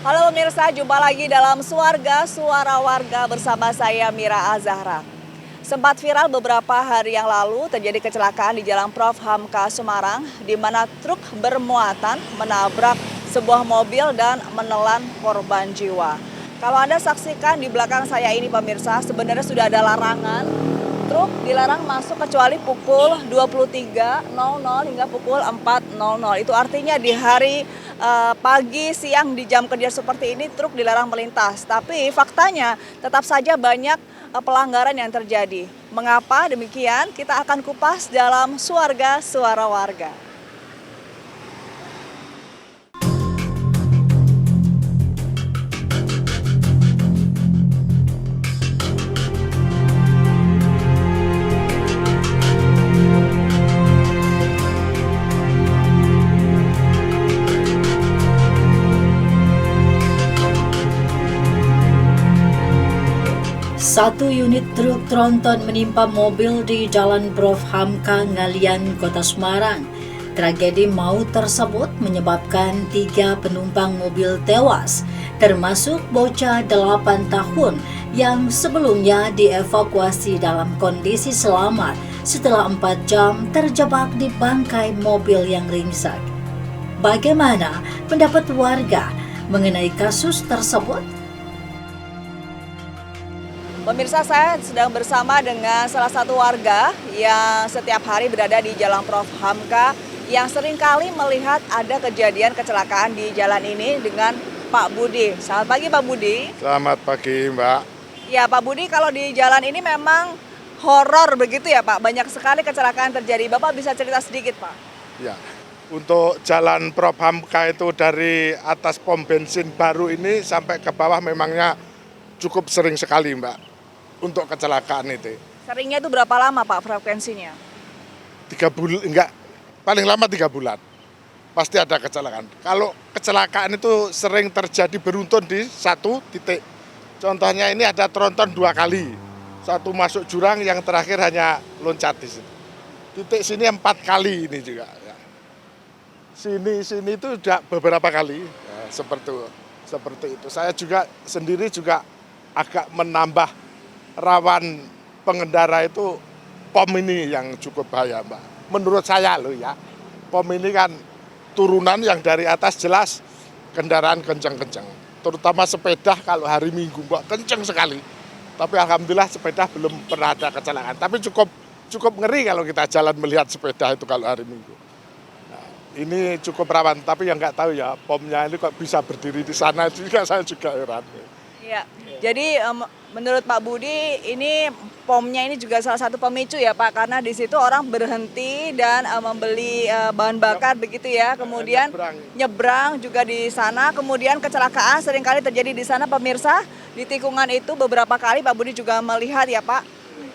Halo pemirsa, jumpa lagi dalam Suarga Suara Warga bersama saya Mira Azahra. Sempat viral beberapa hari yang lalu terjadi kecelakaan di Jalan Prof. Hamka Semarang di mana truk bermuatan menabrak sebuah mobil dan menelan korban jiwa. Kalau Anda saksikan di belakang saya ini pemirsa, sebenarnya sudah ada larangan truk dilarang masuk kecuali pukul 23.00 hingga pukul 4.00. Itu artinya di hari pagi, siang, di jam kerja seperti ini truk dilarang melintas. Tapi faktanya tetap saja banyak pelanggaran yang terjadi. Mengapa demikian? Kita akan kupas dalam Suarga Suara Warga. Satu unit truk tronton menimpa mobil di Jalan Prof. Hamka Ngalian, Kota Semarang. Tragedi maut tersebut menyebabkan 3 penumpang mobil tewas, termasuk bocah 8 tahun yang sebelumnya dievakuasi dalam kondisi selamat setelah 4 jam terjebak di bangkai mobil yang ringsek. Bagaimana pendapat warga mengenai kasus tersebut? Pemirsa, saya sedang bersama dengan salah satu warga yang setiap hari berada di Jalan Prof. Hamka yang seringkali melihat ada kejadian kecelakaan di jalan ini dengan Pak Budi. Selamat pagi Pak Budi. Selamat pagi Mbak. Ya Pak Budi, kalau di jalan ini memang horor begitu ya Pak? Banyak sekali kecelakaan terjadi. Bapak bisa cerita sedikit Pak? Ya, untuk jalan Prof. Hamka itu dari atas pom bensin baru ini sampai ke bawah memangnya cukup sering sekali Mbak untuk kecelakaan itu. Seringnya itu berapa lama Pak frekuensinya? 3 bulan, enggak, paling lama 3 bulan. Pasti ada kecelakaan. Kalau kecelakaan itu sering terjadi beruntun di satu titik. Contohnya ini ada tronton 2 kali. Satu masuk jurang, yang terakhir hanya loncat di situ. Titik sini 4 kali ini juga. Ya. Sini itu sudah beberapa kali. Ya, seperti itu. Saya juga sendiri juga agak menambah rawan pengendara itu pom ini yang cukup bahaya Mbak. Menurut saya loh ya, pom ini kan turunan yang dari atas jelas kendaraan kencang-kencang. Terutama sepeda kalau hari Minggu Mbak, kencang sekali. Tapi alhamdulillah sepeda belum pernah ada kecelakaan. Tapi cukup ngeri kalau kita jalan melihat sepeda itu kalau hari Minggu. Nah, ini cukup rawan, tapi yang nggak tahu ya pomnya ini kok bisa berdiri di sana juga, saya juga heran. Iya, jadi menurut Pak Budi ini pomnya ini juga salah satu pemicu ya Pak, karena di situ orang berhenti dan membeli bahan bakar begitu ya, kemudian nyebrang juga di sana, kemudian kecelakaan seringkali terjadi di sana pemirsa, di tikungan itu beberapa kali Pak Budi juga melihat ya Pak.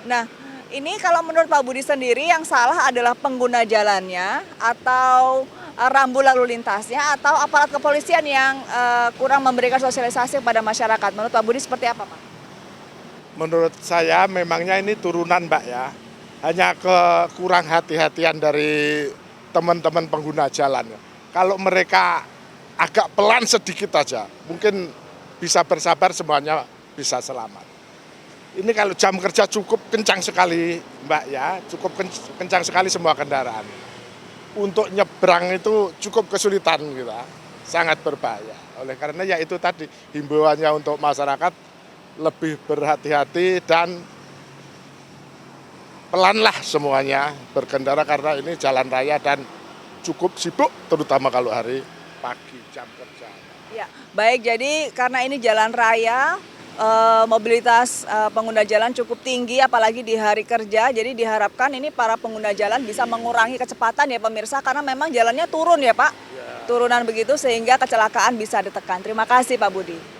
Nah, ini kalau menurut Pak Budi sendiri yang salah adalah pengguna jalannya atau rambu lalu lintasnya atau aparat kepolisian yang kurang memberikan sosialisasi kepada masyarakat. Menurut Pak Budi seperti apa Pak? Menurut saya memangnya ini turunan Mbak ya. Hanya kekurang hati-hatian dari teman-teman pengguna jalan. Kalau mereka agak pelan sedikit aja, mungkin bisa bersabar semuanya bisa selamat. Ini kalau jam kerja cukup kencang sekali Mbak ya, cukup kencang sekali semua kendaraan. Untuk nyebrang itu cukup kesulitan kita, sangat berbahaya. Oleh karena ya itu tadi himbauannya untuk masyarakat lebih berhati-hati dan pelanlah semuanya berkendara karena ini jalan raya dan cukup sibuk terutama kalau hari pagi jam kerja. Ya, baik, jadi karena ini jalan raya, mobilitas pengguna jalan cukup tinggi apalagi di hari kerja, jadi diharapkan ini para pengguna jalan bisa mengurangi kecepatan ya pemirsa, karena memang jalannya turun ya Pak, turunan begitu sehingga kecelakaan bisa ditekan. Terima kasih Pak Budi.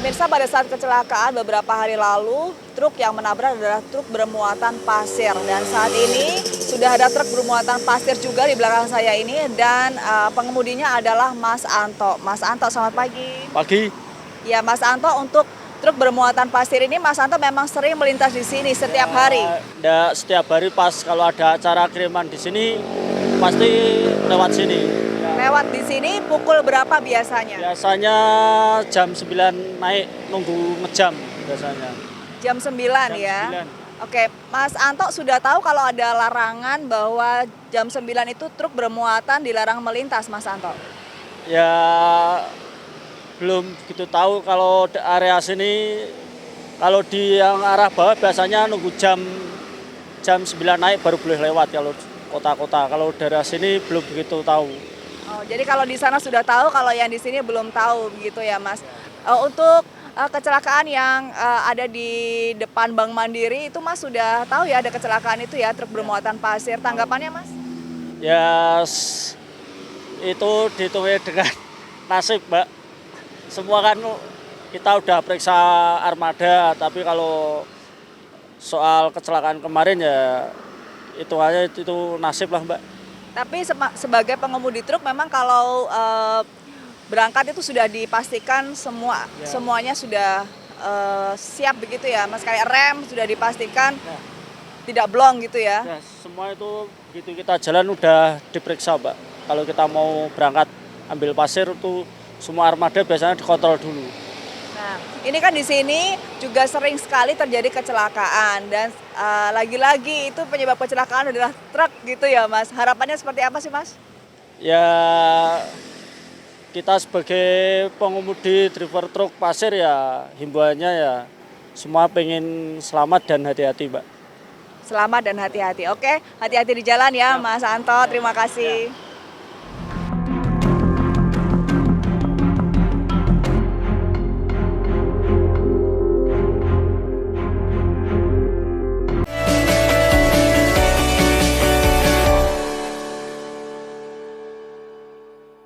Pemirsa, pada saat kecelakaan beberapa hari lalu, truk yang menabrak adalah truk bermuatan pasir. Dan saat ini sudah ada truk bermuatan pasir juga di belakang saya ini dan pengemudinya adalah Mas Anto. Mas Anto, selamat pagi. Pagi, Ya, Mas Anto, untuk truk bermuatan pasir ini Mas Anto memang sering melintas di sini setiap hari. ya, setiap hari pas kalau ada acara kiriman di sini pasti lewat sini. Lewat di sini pukul berapa biasanya? Biasanya jam 9 naik nunggu ngejam biasanya. Jam 9 Jam ya. 9. Oke, Mas Anto sudah tahu kalau ada larangan bahwa jam 9 itu truk bermuatan dilarang melintas, Mas Anto? Ya belum begitu tahu kalau area sini, kalau di yang arah bawah biasanya nunggu jam 9 naik baru boleh lewat kalau kota-kota. Kalau daerah sini belum begitu tahu. Oh, jadi kalau di sana sudah tahu, kalau yang di sini belum tahu begitu ya, Mas. Untuk kecelakaan yang ada di depan Bank Mandiri itu Mas sudah tahu ya ada kecelakaan itu ya, truk bermuatan pasir. Tanggapannya, Mas? Ya itu dihitungnya dengan nasib, Mbak. Semua kan kita udah periksa armada, tapi kalau soal kecelakaan kemarin ya itu aja itu nasib lah, Mbak. Tapi sebagai pengemudi truk memang kalau berangkat itu sudah dipastikan semuanya sudah siap begitu ya, Mas, kayak rem sudah dipastikan Ya. tidak blong gitu ya. Ya, semua itu begitu kita jalan udah diperiksa, Mbak. Kalau kita mau berangkat ambil pasir itu semua armada biasanya dikontrol dulu. Nah, ini kan di sini juga sering sekali terjadi kecelakaan dan lagi-lagi itu penyebab kecelakaan adalah truk gitu ya, Mas. Harapannya seperti apa sih, Mas? Ya kita sebagai pengemudi driver truk pasir ya himbauannya ya semua pengen selamat dan hati-hati, Mbak. Selamat dan hati-hati. Oke, hati-hati di jalan ya, Mas Anto. Terima kasih.